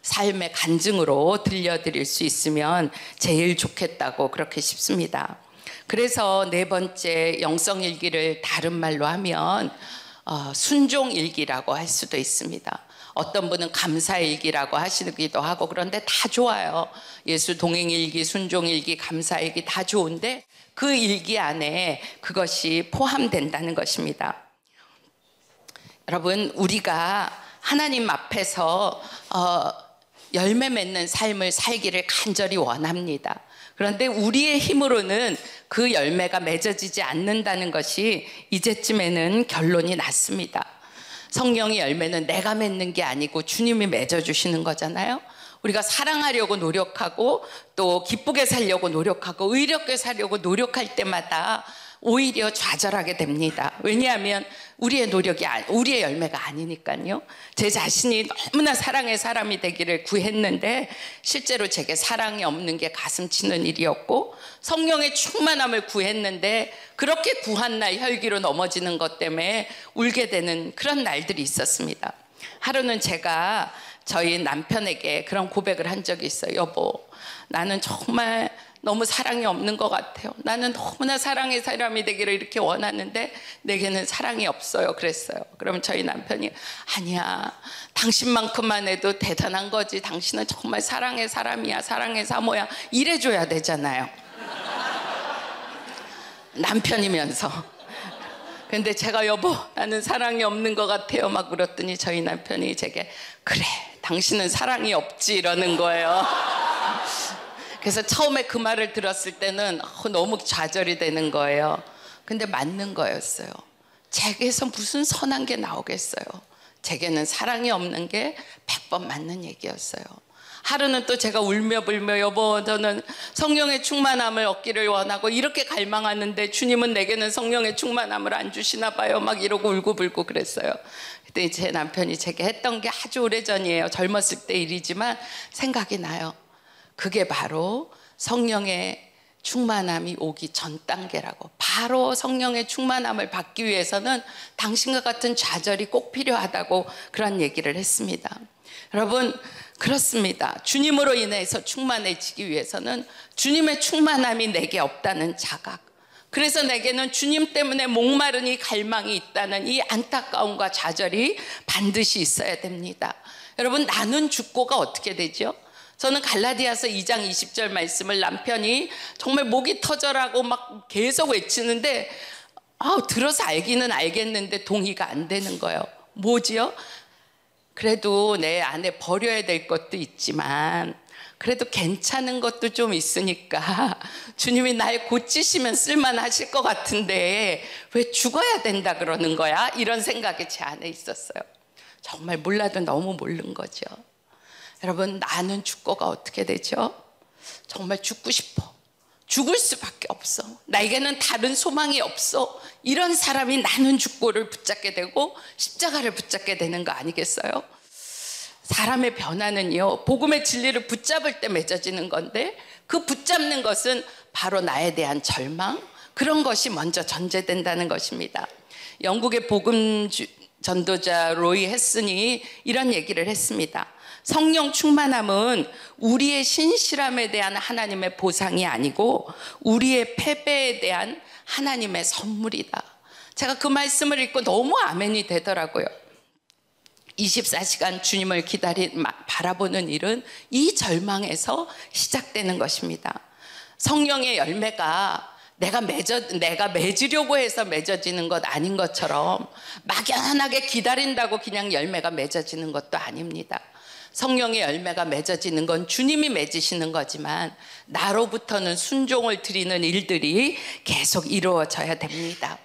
삶의 간증으로 들려드릴 수 있으면 제일 좋겠다고 그렇게 싶습니다. 그래서 4번째 영성일기를 다른 말로 하면 순종일기라고 할 수도 있습니다. 어떤 분은 감사일기라고 하시기도 하고, 그런데 다 좋아요. 예수 동행일기, 순종일기, 감사일기 다 좋은데 그 일기 안에 그것이 포함된다는 것입니다. 여러분, 우리가 하나님 앞에서 열매 맺는 삶을 살기를 간절히 원합니다. 그런데 우리의 힘으로는 그 열매가 맺어지지 않는다는 것이 이제쯤에는 결론이 났습니다. 성령의 열매는 내가 맺는 게 아니고 주님이 맺어주시는 거잖아요. 우리가 사랑하려고 노력하고 또 기쁘게 살려고 노력하고 의롭게 살려고 노력할 때마다 오히려 좌절하게 됩니다. 왜냐하면 우리의 노력이 우리의 열매가 아니니까요. 제 자신이 너무나 사랑의 사람이 되기를 구했는데 실제로 제게 사랑이 없는 게 가슴 치는 일이었고, 성령의 충만함을 구했는데 그렇게 구한 날 혈기로 넘어지는 것 때문에 울게 되는 그런 날들이 있었습니다. 하루는 제가 저희 남편에게 그런 고백을 한 적이 있어요. 여보, 나는 정말 너무 사랑이 없는 것 같아요. 나는 너무나 사랑의 사람이 되기를 이렇게 원하는데 내게는 사랑이 없어요. 그랬어요. 그러면 저희 남편이 아니야, 당신만큼만 해도 대단한 거지. 당신은 정말 사랑의 사람이야, 사랑의 사모야, 이래줘야 되잖아요. 남편이면서. 근데 제가 여보, 나는 사랑이 없는 것 같아요 막 그랬더니 저희 남편이 제게 그래, 당신은 사랑이 없지 이러는 거예요. 그래서 처음에 그 말을 들었을 때는 너무 좌절이 되는 거예요. 근데 맞는 거였어요. 제게서 무슨 선한 게 나오겠어요. 제게는 사랑이 없는 게 100번 맞는 얘기였어요. 하루는 또 제가 울며 불며 여보, 저는 성령의 충만함을 얻기를 원하고 이렇게 갈망하는데 주님은 내게는 성령의 충만함을 안 주시나 봐요 막 이러고 울고불고 그랬어요. 그때 제 남편이 제게 했던 게 아주 오래전이에요. 젊었을 때 일이지만 생각이 나요. 그게 바로 성령의 충만함이 오기 전 단계라고. 바로 성령의 충만함을 받기 위해서는 당신과 같은 좌절이 꼭 필요하다고 그런 얘기를 했습니다. 여러분, 그렇습니다. 주님으로 인해서 충만해지기 위해서는 주님의 충만함이 내게 없다는 자각, 그래서 내게는 주님 때문에 목마른 이 갈망이 있다는 이 안타까움과 좌절이 반드시 있어야 됩니다. 여러분, 나는 죽고가 어떻게 되죠? 저는 갈라디아서 2장 20절 말씀을 남편이 정말 목이 터져라고 막 계속 외치는데 들어서 알기는 알겠는데 동의가 안 되는 거예요. 뭐지요? 그래도 내 안에 버려야 될 것도 있지만 그래도 괜찮은 것도 좀 있으니까 주님이 날 고치시면 쓸만하실 것 같은데 왜 죽어야 된다 그러는 거야? 이런 생각이 제 안에 있었어요. 정말 몰라도 너무 모르는 거죠. 여러분, 나는 죽고가 어떻게 되죠? 정말 죽고 싶어. 죽을 수밖에 없어. 나에게는 다른 소망이 없어. 이런 사람이 나는 죽고를 붙잡게 되고 십자가를 붙잡게 되는 거 아니겠어요? 사람의 변화는요, 복음의 진리를 붙잡을 때 맺어지는 건데 그 붙잡는 것은 바로 나에 대한 절망, 그런 것이 먼저 전제된다는 것입니다. 영국의 복음 전도자 로이 헤슨이 이런 얘기를 했습니다. 성령 충만함은 우리의 신실함에 대한 하나님의 보상이 아니고 우리의 패배에 대한 하나님의 선물이다. 제가 그 말씀을 읽고 너무 아멘이 되더라고요. 24시간 주님을 바라보는 일은 이 절망에서 시작되는 것입니다. 성령의 열매가 내가 맺으려고 해서 맺어지는 것 아닌 것처럼 막연하게 기다린다고 그냥 열매가 맺어지는 것도 아닙니다. 성령의 열매가 맺어지는 건 주님이 맺으시는 거지만 나로부터는 순종을 드리는 일들이 계속 이루어져야 됩니다.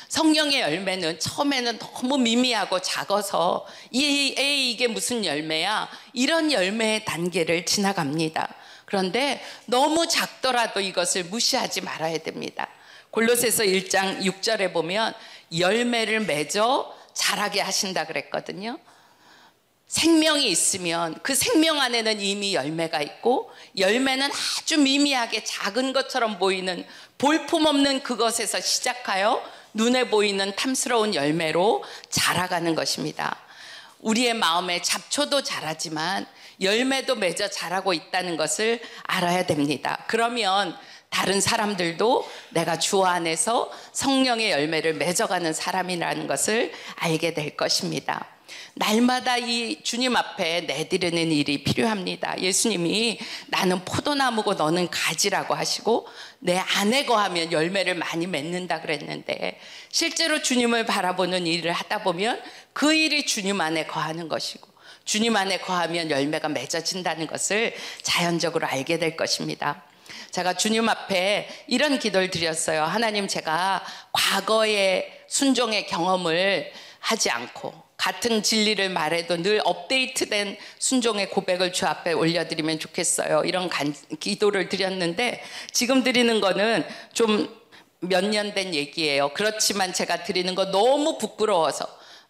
성령의 열매는 처음에는 너무 미미하고 작아서 이게 무슨 열매야? 이런 열매의 단계를 지나갑니다. 그런데 너무 작더라도 이것을 무시하지 말아야 됩니다. 골로새서 1장 6절에 보면 열매를 맺어 자라게 하신다 그랬거든요. 생명이 있으면 그 생명 안에는 이미 열매가 있고 열매는 아주 미미하게 작은 것처럼 보이는 볼품없는 그것에서 시작하여 눈에 보이는 탐스러운 열매로 자라가는 것입니다. 우리의 마음에 잡초도 자라지만 열매도 맺어 자라고 있다는 것을 알아야 됩니다. 그러면 다른 사람들도 내가 주 안에서 성령의 열매를 맺어가는 사람이라는 것을 알게 될 것입니다. 날마다 이 주님 앞에 내드리는 일이 필요합니다. 예수님이 나는 포도나무고 너는 가지라고 하시고 내 안에 거하면 열매를 많이 맺는다 그랬는데 실제로 주님을 바라보는 일을 하다 보면 그 일이 주님 안에 거하는 것이고 주님 안에 거하면 열매가 맺어진다는 것을 자연적으로 알게 될 것입니다. 제가 주님 앞에 이런 기도를 드렸어요. 하나님, 제가 과거의 순종의 경험을 하지 않고 같은 진리를 말해도 늘 업데이트된 순종의 고백을 주 앞에 올려드리면 좋겠어요. 이런 기도를 드렸는데 지금 드리는 거는 좀 몇 년 된 얘기예요. 그렇지만 제가 드리는 거 너무 부끄러워서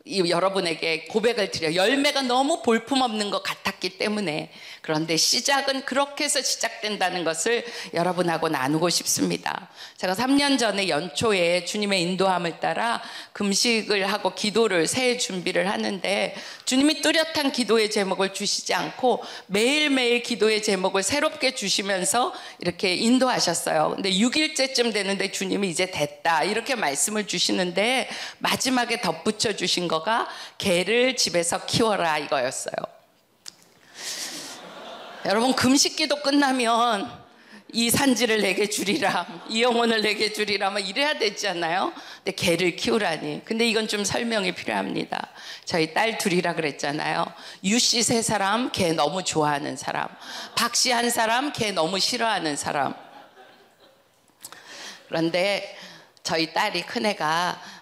여러분에게 고백을 드려요. 열매가 너무 볼품없는 것 같았기 때문에. 그런데 시작은 그렇게 해서 시작된다는 것을 여러분하고 나누고 싶습니다. 제가 3년 전에 연초에 주님의 인도함을 따라 금식을 하고 기도를 새해 준비를 하는데 주님이 뚜렷한 기도의 제목을 주시지 않고 매일매일 기도의 제목을 새롭게 주시면서 이렇게 인도하셨어요. 근데 6일째쯤 되는데 주님이 이제 됐다 이렇게 말씀을 주시는데 마지막에 덧붙여 주신 거가 개를 집에서 키워라 이거였어요. 여러분, 금식기도 끝나면 이 산지를 내게 주리라, 이 영혼을 내게 주리라 막 이래야 되지 않나요? 근데 개를 키우라니. 근데 이건 좀 설명이 필요합니다. 저희 딸 둘이라 그랬잖아요. 유씨 3사람, 개 너무 좋아하는 사람, 박씨 1사람, 개 너무 싫어하는 사람. 그런데 저희 딸이 큰애가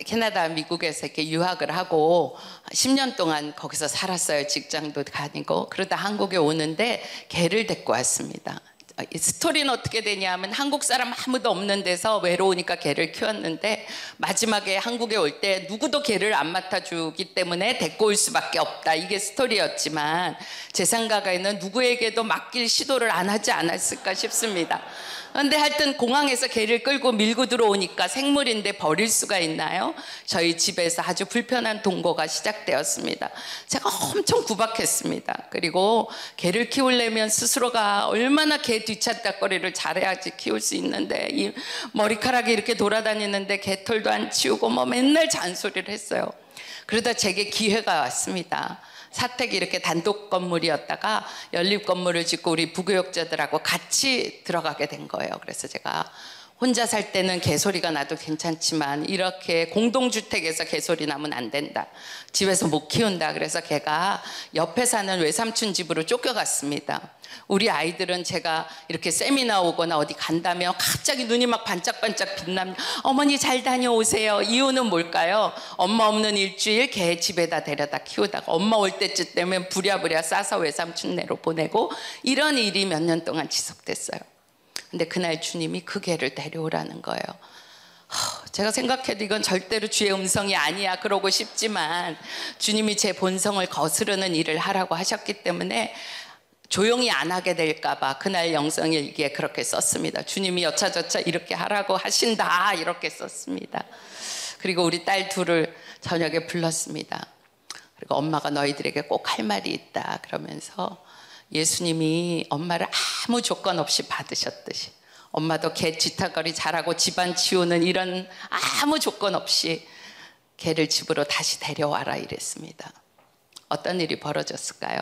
캐나다, 미국에서 이렇게 유학을 하고 10년 동안 거기서 살았어요. 직장도 다니고. 그러다 한국에 오는데 개를 데리고 왔습니다. 스토리는 어떻게 되냐면 한국 사람 아무도 없는 데서 외로우니까 개를 키웠는데 마지막에 한국에 올 때 누구도 개를 안 맡아주기 때문에 데리고 올 수밖에 없다. 이게 스토리였지만 제 생각에는 누구에게도 맡길 시도를 안 하지 않았을까 싶습니다. 그런데 하여튼 공항에서 개를 끌고 밀고 들어오니까 생물인데 버릴 수가 있나요? 저희 집에서 아주 불편한 동거가 시작되었습니다. 제가 엄청 구박했습니다. 그리고 개를 키우려면 스스로가 얼마나 개 뒤찾다거리를 잘해야지 키울 수 있는데 이 머리카락이 이렇게 돌아다니는데 개털도 안 치우고 뭐 맨날 잔소리를 했어요. 그러다 제게 기회가 왔습니다. 사택이 이렇게 단독 건물이었다가 연립 건물을 짓고 우리 부교육자들하고 같이 들어가게 된 거예요. 그래서 제가 혼자 살 때는 개소리가 나도 괜찮지만 이렇게 공동주택에서 개소리 나면 안 된다. 집에서 못 키운다. 그래서 걔가 옆에 사는 외삼촌 집으로 쫓겨갔습니다. 우리 아이들은 제가 이렇게 세미나 오거나 어디 간다면 갑자기 눈이 막 반짝반짝 빛납니다. 어머니 잘 다녀오세요. 이유는 뭘까요? 엄마 없는 일주일 걔 집에다 데려다 키우다가 엄마 올 때쯤 되면 부랴부랴 싸서 외삼촌네로 보내고 이런 일이 몇 년 동안 지속됐어요. 근데 그날 주님이 그 개를 데려오라는 거예요. 제가 생각해도 이건 절대로 주의 음성이 아니야 그러고 싶지만 주님이 제 본성을 거스르는 일을 하라고 하셨기 때문에 조용히 안 하게 될까 봐 그날 영성일기에 그렇게 썼습니다. 주님이 여차저차 이렇게 하라고 하신다 이렇게 썼습니다. 그리고 우리 딸 둘을 저녁에 불렀습니다. 그리고 엄마가 너희들에게 꼭 할 말이 있다 그러면서 예수님이 엄마를 아무 조건 없이 받으셨듯이 엄마도 개 쥐타거리 잘하고 집안 치우는 이런 아무 조건 없이 개를 집으로 다시 데려와라 이랬습니다. 어떤 일이 벌어졌을까요?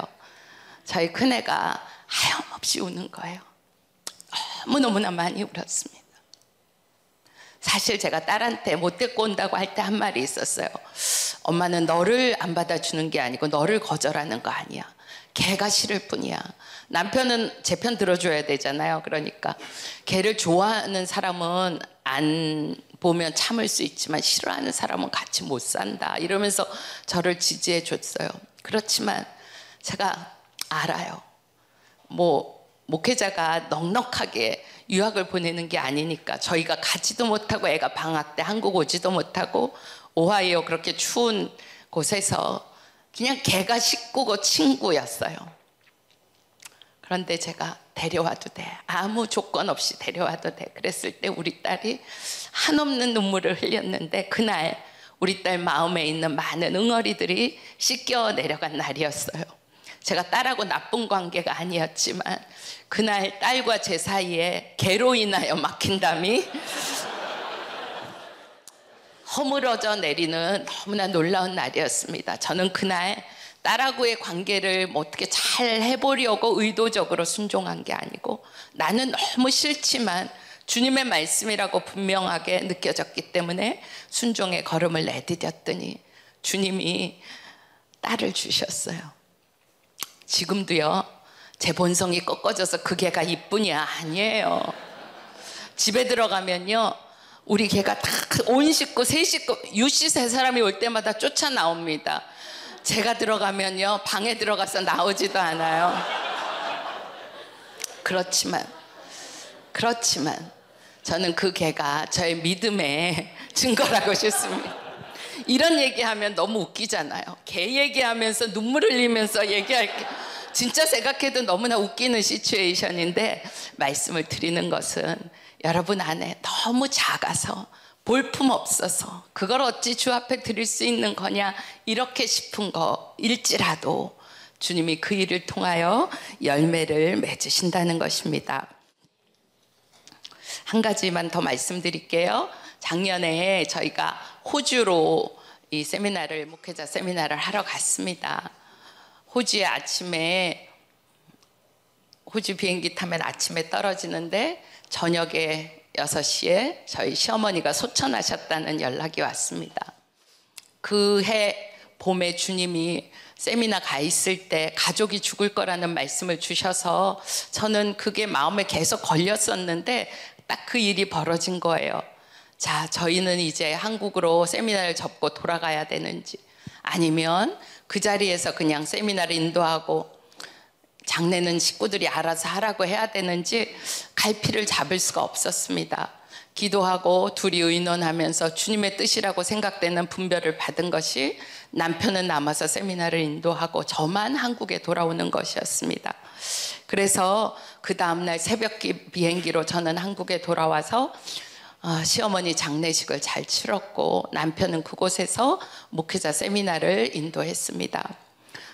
저희 큰애가 하염없이 우는 거예요. 너무너무나 많이 울었습니다. 사실 제가 딸한테 못 데리고 온다고 할 때 한 말이 있었어요. 엄마는 너를 안 받아주는 게 아니고 너를 거절하는 거 아니야. 걔가 싫을 뿐이야. 남편은 제 편 들어줘야 되잖아요. 그러니까 걔를 좋아하는 사람은 안 보면 참을 수 있지만 싫어하는 사람은 같이 못 산다 이러면서 저를 지지해 줬어요. 그렇지만 제가 알아요. 목회자가 넉넉하게 유학을 보내는 게 아니니까 저희가 가지도 못하고 애가 방학 때 한국 오지도 못하고 오하이오 그렇게 추운 곳에서 그냥 걔가 식구고 친구였어요. 그런데 제가 데려와도 돼. 아무 조건 없이 데려와도 돼. 그랬을 때 우리 딸이 한없는 눈물을 흘렸는데 그날 우리 딸 마음에 있는 많은 응어리들이 씻겨 내려간 날이었어요. 제가 딸하고 나쁜 관계가 아니었지만 그날 딸과 제 사이에 개로 인하여 막힌 담이 허물어져 내리는 너무나 놀라운 날이었습니다. 저는 그날 딸하고의 관계를 어떻게 잘 해보려고 의도적으로 순종한 게 아니고 나는 너무 싫지만 주님의 말씀이라고 분명하게 느껴졌기 때문에 순종의 걸음을 내디뎠더니 주님이 딸을 주셨어요. 지금도요 제 본성이 꺾어져서 그 개가 이뿐이야 아니에요. 집에 들어가면요 우리 개가 다 온 식구 세 식구 유씨 세 사람이 올 때마다 쫓아 나옵니다. 제가 들어가면요 방에 들어가서 나오지도 않아요. 그렇지만 저는 그 개가 저의 믿음의 증거라고 싶습니다. 이런 얘기하면 너무 웃기잖아요. 개 얘기하면서 눈물 흘리면서 얘기할게 진짜 생각해도 너무나 웃기는 시츄에이션인데 말씀을 드리는 것은 여러분 안에 너무 작아서 볼품 없어서 그걸 어찌 주 앞에 드릴 수 있는 거냐 이렇게 싶은 거일지라도 주님이 그 일을 통하여 열매를 맺으신다는 것입니다. 한 가지만 더 말씀드릴게요. 작년에 저희가 호주로 이 세미나를 목회자 세미나를 하러 갔습니다. 호주에 아침에 호주 비행기 타면 아침에 떨어지는데 저녁에 6시에 저희 시어머니가 소천하셨다는 연락이 왔습니다. 그 해 봄에 주님이 세미나 가 있을 때 가족이 죽을 거라는 말씀을 주셔서 저는 그게 마음에 계속 걸렸었는데 딱 그 일이 벌어진 거예요. 자, 저희는 이제 한국으로 세미나를 접고 돌아가야 되는지 아니면 그 자리에서 그냥 세미나를 인도하고 장례는 식구들이 알아서 하라고 해야 되는지 갈피를 잡을 수가 없었습니다. 기도하고 둘이 의논하면서 주님의 뜻이라고 생각되는 분별을 받은 것이 남편은 남아서 세미나를 인도하고 저만 한국에 돌아오는 것이었습니다. 그래서 그 다음날 새벽 비행기로 저는 한국에 돌아와서 시어머니 장례식을 잘 치렀고 남편은 그곳에서 목회자 세미나를 인도했습니다.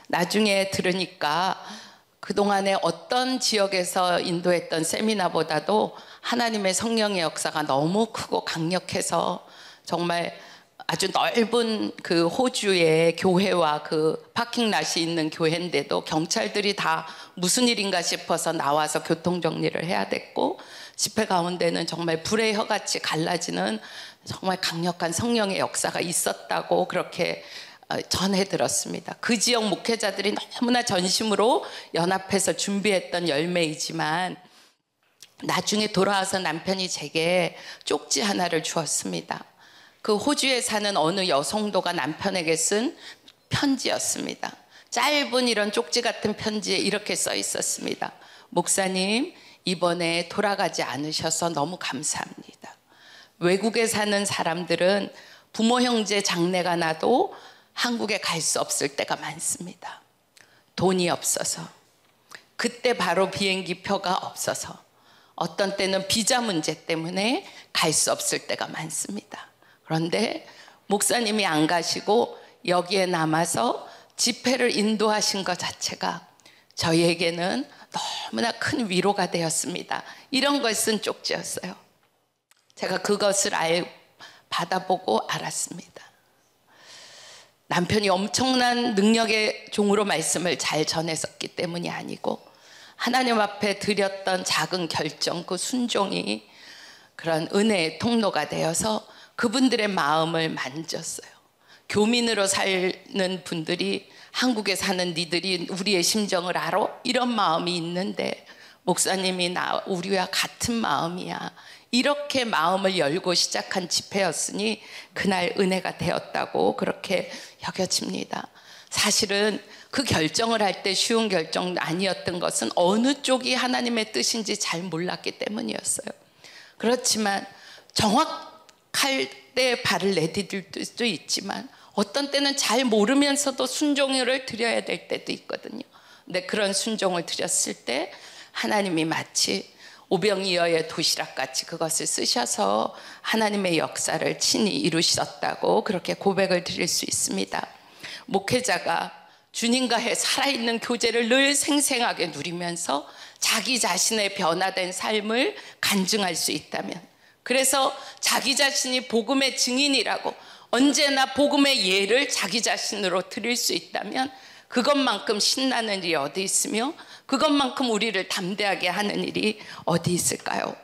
나중에 들으니까 그동안에 어떤 지역에서 인도했던 세미나보다도 하나님의 성령의 역사가 너무 크고 강력해서 정말 아주 넓은 그 호주의 교회와 그 파킹랏이 있는 교회인데도 경찰들이 다 무슨 일인가 싶어서 나와서 교통정리를 해야 됐고 집회 가운데는 정말 불의 혀같이 갈라지는 정말 강력한 성령의 역사가 있었다고 그렇게 전해 들었습니다. 그 지역 목회자들이 너무나 전심으로 연합해서 준비했던 열매이지만 나중에 돌아와서 남편이 제게 쪽지 하나를 주었습니다. 그 호주에 사는 어느 여성도가 남편에게 쓴 편지였습니다. 짧은 이런 쪽지 같은 편지에 이렇게 써 있었습니다. 목사님, 이번에 돌아가지 않으셔서 너무 감사합니다. 외국에 사는 사람들은 부모 형제 장례가 나도 한국에 갈 수 없을 때가 많습니다. 돈이 없어서, 그때 바로 비행기 표가 없어서, 어떤 때는 비자 문제 때문에 갈 수 없을 때가 많습니다. 그런데 목사님이 안 가시고 여기에 남아서 집회를 인도하신 것 자체가 저희에게는 너무나 큰 위로가 되었습니다. 이런 걸 쓴 쪽지였어요. 제가 그것을 받아보고 알았습니다. 남편이 엄청난 능력의 종으로 말씀을 잘 전했었기 때문이 아니고 하나님 앞에 드렸던 작은 결정, 그 순종이 그런 은혜의 통로가 되어서 그분들의 마음을 만졌어요. 교민으로 사는 분들이 한국에 사는 니들이 우리의 심정을 알아? 이런 마음이 있는데 목사님이 우리와 같은 마음이야. 이렇게 마음을 열고 시작한 집회였으니 그날 은혜가 되었다고 그렇게 여겨집니다. 사실은 그 결정을 할 때 쉬운 결정 아니었던 것은 어느 쪽이 하나님의 뜻인지 잘 몰랐기 때문이었어요. 그렇지만 정확할 때 발을 내디딜 수도 있지만 어떤 때는 잘 모르면서도 순종을 드려야 될 때도 있거든요. 근데 그런 순종을 드렸을 때 하나님이 마치 오병이어의 도시락같이 그것을 쓰셔서 하나님의 역사를 친히 이루셨다고 그렇게 고백을 드릴 수 있습니다. 목회자가 주님과의 살아있는 교제를 늘 생생하게 누리면서 자기 자신의 변화된 삶을 간증할 수 있다면, 그래서 자기 자신이 복음의 증인이라고 언제나 복음의 예를 자기 자신으로 드릴 수 있다면 그것만큼 신나는 일이 어디 있으며 그것만큼 우리를 담대하게 하는 일이 어디 있을까요?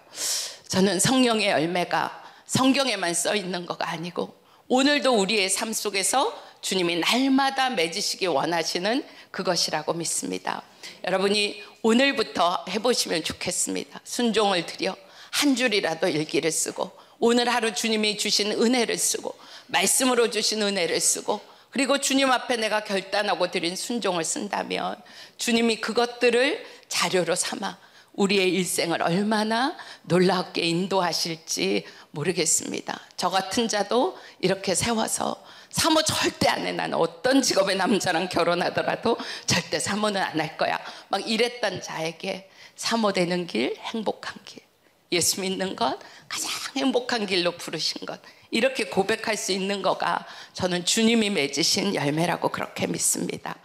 저는 성령의 열매가 성경에만 써 있는 거가 아니고 오늘도 우리의 삶 속에서 주님이 날마다 맺으시기 원하시는 그것이라고 믿습니다. 여러분이 오늘부터 해보시면 좋겠습니다. 순종을 드려 한 줄이라도 일기를 쓰고 오늘 하루 주님이 주신 은혜를 쓰고 말씀으로 주신 은혜를 쓰고 그리고 주님 앞에 내가 결단하고 드린 순종을 쓴다면 주님이 그것들을 자료로 삼아 우리의 일생을 얼마나 놀랍게 인도하실지 모르겠습니다. 저 같은 자도 이렇게 세워서 사모 절대 안 해. 나는 어떤 직업의 남자랑 결혼하더라도 절대 사모는 안 할 거야. 막 이랬던 자에게 사모되는 길, 행복한 길, 예수 믿는 것, 가장 행복한 길로 부르신 것, 이렇게 고백할 수 있는 거가 저는 주님이 맺으신 열매라고 그렇게 믿습니다.